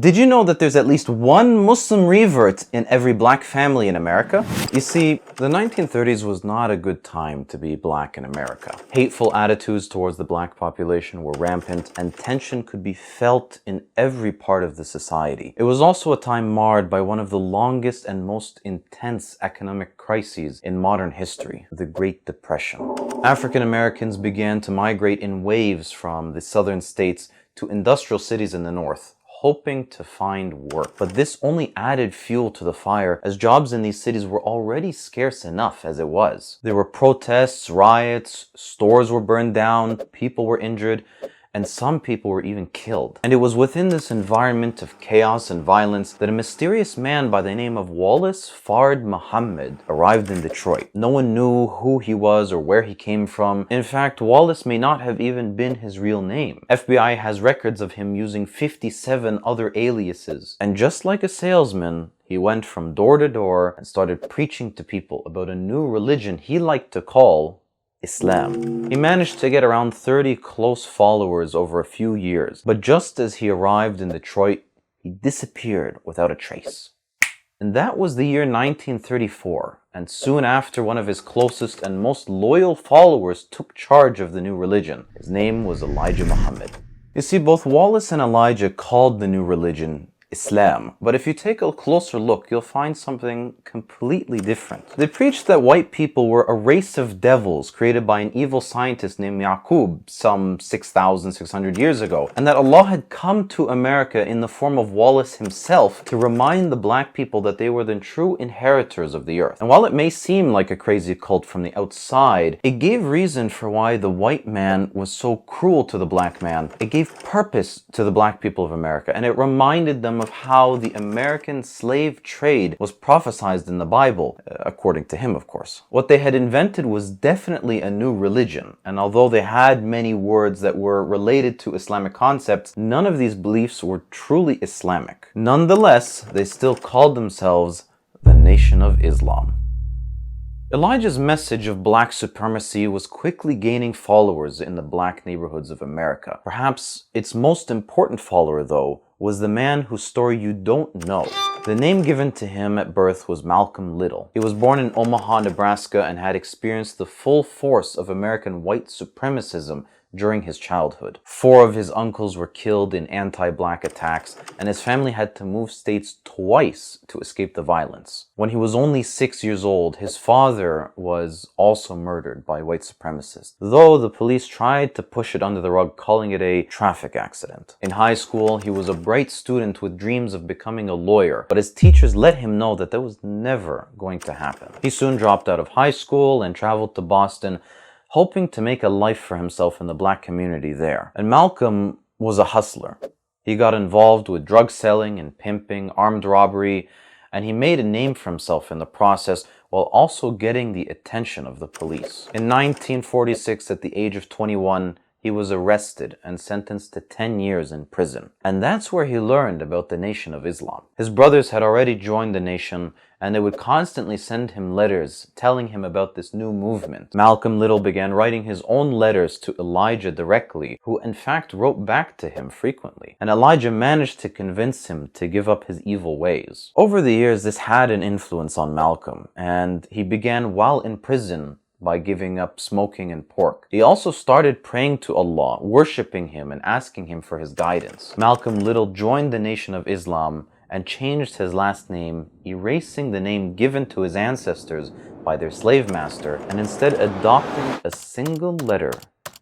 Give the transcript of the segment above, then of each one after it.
Did you know that there's at least one Muslim revert in every black family in America? You see, the 1930s was not a good time to be black in America. Hateful attitudes towards the black population were rampant, and tension could be felt in every part of the society. It was also a time marred by one of the longest and most intense economic crises in modern history, the Great Depression. African Americans began to migrate in waves from the southern states to industrial cities in the north, hoping to find work. But this only added fuel to the fire, as jobs in these cities were already scarce enough as it was. There were protests, riots, stores were burned down, people were injured, and some people were even killed. And it was within this environment of chaos and violence that a mysterious man by the name of Wallace Fard Muhammad arrived in Detroit. No one knew who he was or where he came from. In fact, Wallace may not have even been his real name. FBI has records of him using 57 other aliases. And just like a salesman, he went from door to door and started preaching to people about a new religion he liked to call Islam. He managed to get around 30 close followers over a few years, but just as he arrived in Detroit, he disappeared without a trace. And that was the year 1934, and soon after, one of his closest and most loyal followers took charge of the new religion. His name was Elijah Muhammad. You see, both Wallace and Elijah called the new religion Islam, but if you take a closer look, you'll find something completely different. They preached that white people were a race of devils created by an evil scientist named Yaqub some 6,600 years ago, and that Allah had come to America in the form of Wallace himself to remind the black people that they were the true inheritors of the earth. And while it may seem like a crazy cult from the outside, it gave reason for why the white man was so cruel to the black man. It gave purpose to the black people of America, and it reminded them of how the American slave trade was prophesied in the Bible, according to him, of course. What they had invented was definitely a new religion, and although they had many words that were related to Islamic concepts, none of these beliefs were truly Islamic. Nonetheless, they still called themselves the Nation of Islam. Elijah's message of black supremacy was quickly gaining followers in the black neighborhoods of America. Perhaps its most important follower, though, was the man whose story you don't know. The name given to him at birth was Malcolm Little. He was born in Omaha, Nebraska, and had experienced the full force of American white supremacism during his childhood. 4 of his uncles were killed in anti-black attacks, and his family had to move states twice to escape the violence. When he was only 6 years old, his father was also murdered by white supremacists, though the police tried to push it under the rug, calling it a traffic accident. In high school, he was a bright student with dreams of becoming a lawyer, but his teachers let him know that was never going to happen. He soon dropped out of high school and traveled to Boston, hoping to make a life for himself in the black community there. And Malcolm was a hustler. He got involved with drug selling and pimping, armed robbery, and he made a name for himself in the process while also getting the attention of the police. In 1946, at the age of 21, he was arrested and sentenced to 10 years in prison. And that's where he learned about the Nation of Islam. His brothers had already joined the nation, and they would constantly send him letters telling him about this new movement. Malcolm Little began writing his own letters to Elijah directly, who in fact wrote back to him frequently. And Elijah managed to convince him to give up his evil ways. Over the years, this had an influence on Malcolm, and he began while in prison by giving up smoking and pork. He also started praying to Allah, worshipping Him and asking Him for His guidance. Malcolm Little joined the Nation of Islam and changed his last name, erasing the name given to his ancestors by their slave master and instead adopting a single letter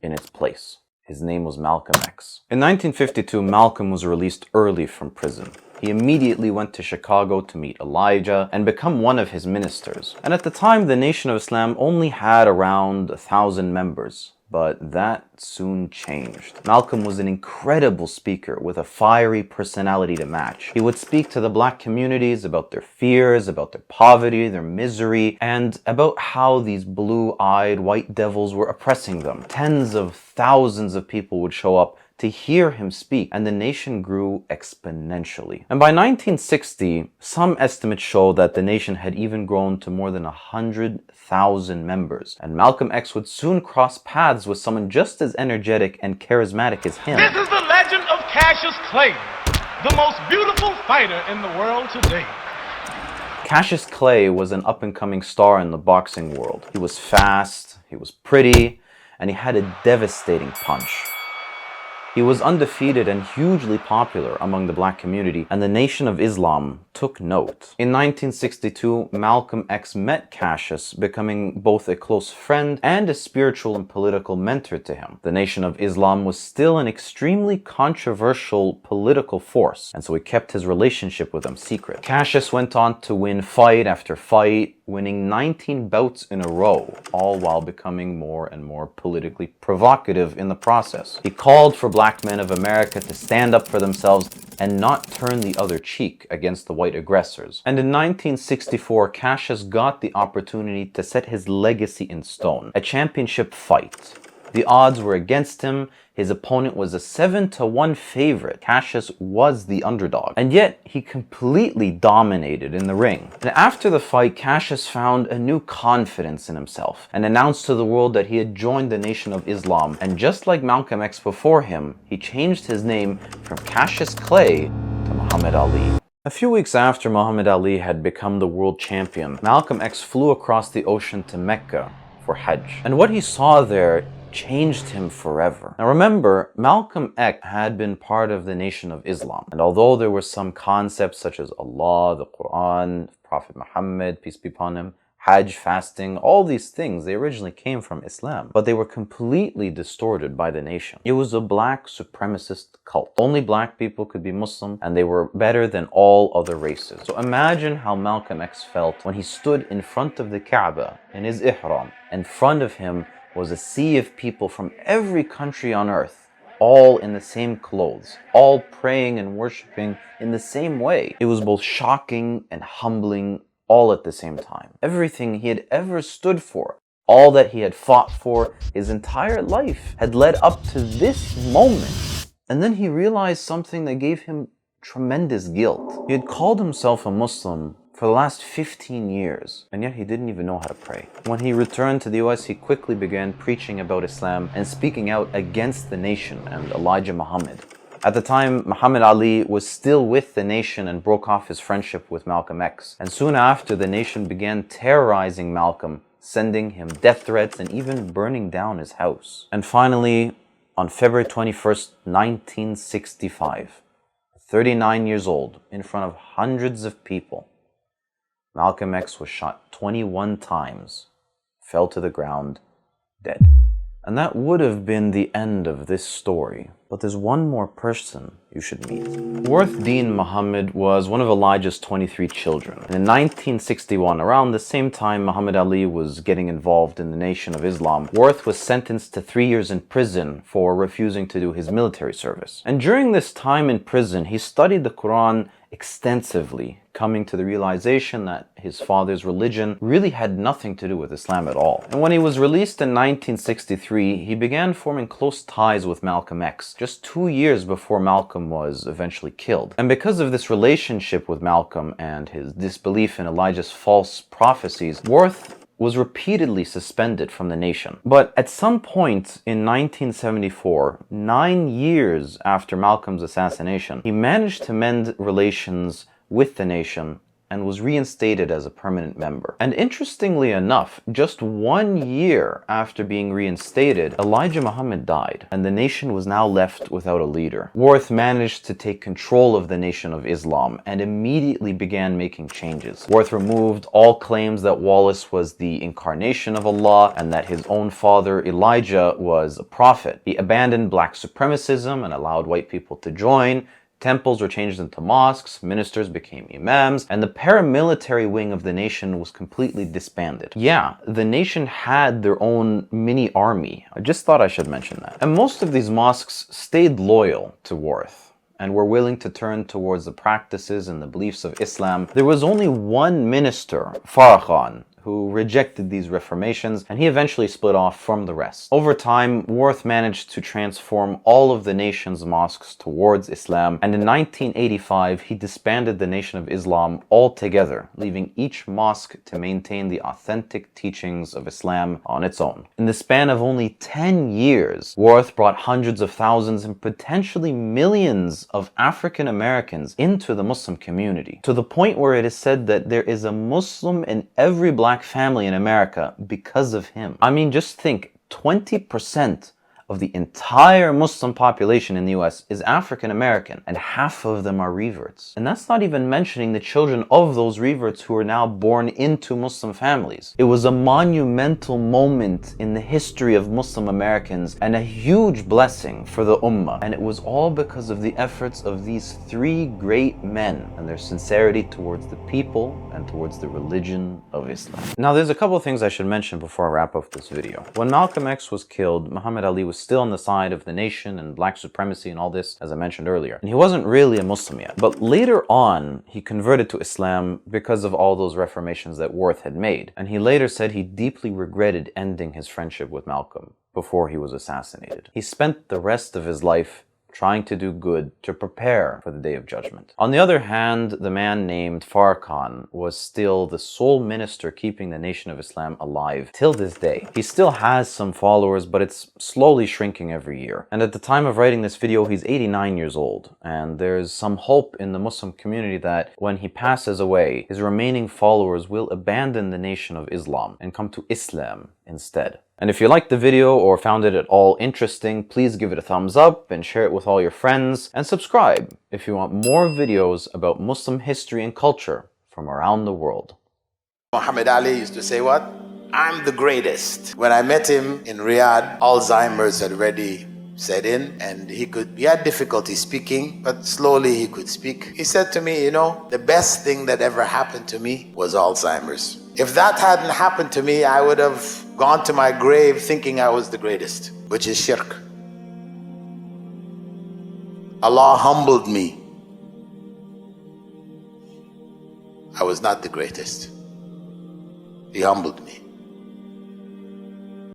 in its place. His name was Malcolm X. In 1952, Malcolm was released early from prison. He immediately went to Chicago to meet Elijah and become one of his ministers. And at the time, the Nation of Islam only had around 1,000 members. But that soon changed. Malcolm was an incredible speaker with a fiery personality to match. He would speak to the black communities about their fears, about their poverty, their misery, and about how these blue-eyed white devils were oppressing them. Tens of thousands of people would show up to hear him speak, and the nation grew exponentially. And by 1960, some estimates show that the nation had even grown to more than 100,000 members. And Malcolm X would soon cross paths with someone just as energetic and charismatic as him. This is the legend of Cassius Clay, the most beautiful fighter in the world today. Cassius Clay was an up-and-coming star in the boxing world. He was fast, he was pretty, and he had a devastating punch. He was undefeated and hugely popular among the black community, and the Nation of Islam took note. In 1962, Malcolm X met Cassius, becoming both a close friend and a spiritual and political mentor to him. The Nation of Islam was still an extremely controversial political force, and so he kept his relationship with them secret. Cassius went on to win fight after fight, winning 19 bouts in a row, all while becoming more and more politically provocative in the process. He called for black men of America to stand up for themselves and not turn the other cheek against the white aggressors. And in 1964, Cassius got the opportunity to set his legacy in stone, a championship fight. The odds were against him. His opponent was a 7-1 favorite. Cassius was the underdog. And yet, he completely dominated in the ring. And after the fight, Cassius found a new confidence in himself and announced to the world that he had joined the Nation of Islam. And just like Malcolm X before him, he changed his name from Cassius Clay to Muhammad Ali. A few weeks after Muhammad Ali had become the world champion, Malcolm X flew across the ocean to Mecca for Hajj. And what he saw there changed him forever. Now remember, Malcolm X had been part of the Nation of Islam, and although there were some concepts such as Allah, the Quran, Prophet Muhammad, peace be upon him, Hajj, fasting, all these things, they originally came from Islam, but they were completely distorted by the nation. It was a black supremacist cult. Only black people could be Muslim, and they were better than all other races. So imagine how Malcolm X felt when he stood in front of the Kaaba in his ihram. In front of him was a sea of people from every country on earth, all in the same clothes, all praying and worshiping in the same way. It was both shocking and humbling all at the same time. Everything he had ever stood for, all that he had fought for his entire life, had led up to this moment. And then he realized something that gave him tremendous guilt. He had called himself a Muslim for the last 15 years, and yet he didn't even know how to pray. When he returned to the US, he quickly began preaching about Islam and speaking out against the nation and Elijah Muhammad. At the time, Muhammad Ali was still with the nation and broke off his friendship with Malcolm X. And soon after, the nation began terrorizing Malcolm, sending him death threats and even burning down his house. And finally, on February 21st, 1965, 39 years old, in front of hundreds of people, Malcolm X was shot 21 times, fell to the ground, dead. And that would have been the end of this story. But there's one more person you should meet. Worth Deen Muhammad was one of Elijah's 23 children. And in 1961, around the same time Muhammad Ali was getting involved in the Nation of Islam, Worth was sentenced to 3 years in prison for refusing to do his military service. And during this time in prison, he studied the Quran extensively, coming to the realization that his father's religion really had nothing to do with Islam at all. And when he was released in 1963, he began forming close ties with Malcolm X, just 2 years before Malcolm was eventually killed. And because of this relationship with Malcolm and his disbelief in Elijah's false prophecies, Worth was repeatedly suspended from the nation. But at some point in 1974, 9 years after Malcolm's assassination, he managed to mend relations with the nation and was reinstated as a permanent member. And interestingly enough, just 1 year after being reinstated, Elijah Muhammad died, and the nation was now left without a leader. Worth managed to take control of the Nation of Islam and immediately began making changes. Worth removed all claims that Wallace was the incarnation of Allah and that his own father Elijah was a prophet. He abandoned black supremacism and allowed white people to join. Temples were changed into mosques, ministers became imams, and the paramilitary wing of the nation was completely disbanded. Yeah, the nation had their own mini army. I just thought I should mention that. And most of these mosques stayed loyal to Worth and were willing to turn towards the practices and the beliefs of Islam. There was only one minister, Farrakhan, who rejected these reformations, and he eventually split off from the rest. Over time, Worth managed to transform all of the nation's mosques towards Islam, and in 1985 he disbanded the Nation of Islam altogether, leaving each mosque to maintain the authentic teachings of Islam on its own. In the span of only 10 years, Worth brought hundreds of thousands and potentially millions of African Americans into the Muslim community, to the point where it is said that there is a Muslim in every black family in America because of him. I mean, just think, 20% of the entire Muslim population in the US is African American, and half of them are reverts. And that's not even mentioning the children of those reverts who are now born into Muslim families. It was a monumental moment in the history of Muslim Americans and a huge blessing for the ummah. And it was all because of the efforts of these three great men and their sincerity towards the people and towards the religion of Islam. Now, there's a couple of things I should mention before I wrap up this video. When Malcolm X was killed, Muhammad Ali was still on the side of the nation and black supremacy and all this, as I mentioned earlier. And he wasn't really a Muslim yet. But later on, he converted to Islam because of all those reformations that Worth had made. And he later said he deeply regretted ending his friendship with Malcolm before he was assassinated. He spent the rest of his life trying to do good to prepare for the Day of Judgment. On the other hand, the man named Farrakhan was still the sole minister keeping the Nation of Islam alive till this day. He still has some followers, but it's slowly shrinking every year. And at the time of writing this video, he's 89 years old. And there's some hope in the Muslim community that when he passes away, his remaining followers will abandon the Nation of Islam and come to Islam instead. And if you liked the video or found it at all interesting, please give it a thumbs up and share it with all your friends, and subscribe if you want more videos about Muslim history and culture from around the world. Muhammad Ali used to say what? I'm the greatest. When I met him in Riyadh, Alzheimer's had already set in and he had difficulty speaking, but slowly he could speak. He said to me, you know, the best thing that ever happened to me was Alzheimer's. If that hadn't happened to me, I would have gone to my grave thinking I was the greatest, which is shirk. Allah humbled me. I was not the greatest. He humbled me.